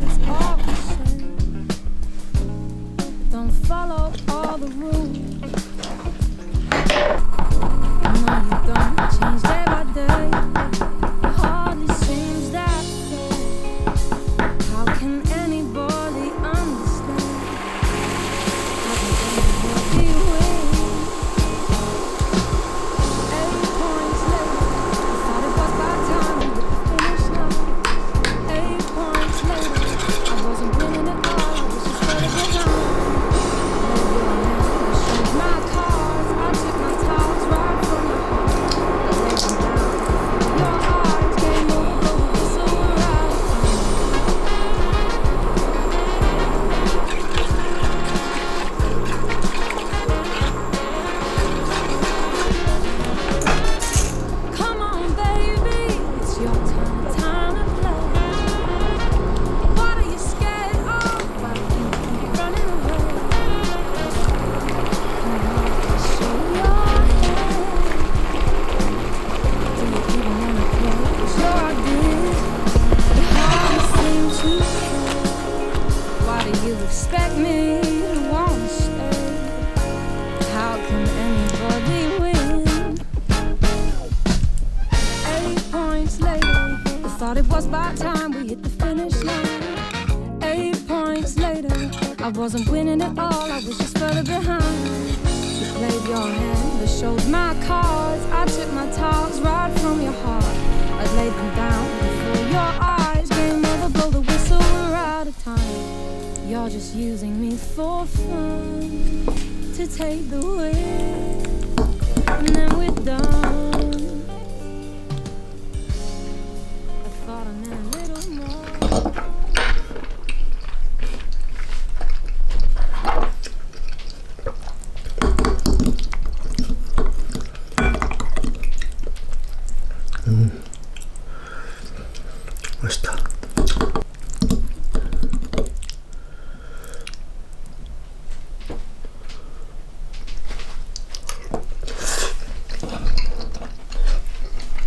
it's all the same. Don't follow all the rules. No, you don't change day by day. It hardly seems that fair. How can anybody understand? How can anybody win? 8 points later, I thought it was by time we hit the finish line. 8 points later, I wasn't winning at all, I was just further behind. Laid your hand, you showed my cards, I took my talks right from your heart. I laid them down before your eyes, game over, blow the whistle, we're out of time. Come on, baby, it's your time to play. What are you scared of? Why do you keep running away? Come on, show your hand. Do you even wanna play? 'Cause your ideas, they hardly seem to care. Why do you expect me to wanna stay? How can anybody win? 8 points later, I thought it was about time we hit the finish line. 8 points later, I wasn't winning at all, I was just further behind. You played your hand, I showed my cards, I took my talks right from your heart. I laid them down before your eyes, game over, blow the whistle, we're out of time. You're just using me for fun, to take the win, and then we're done. I thought I meant a little more.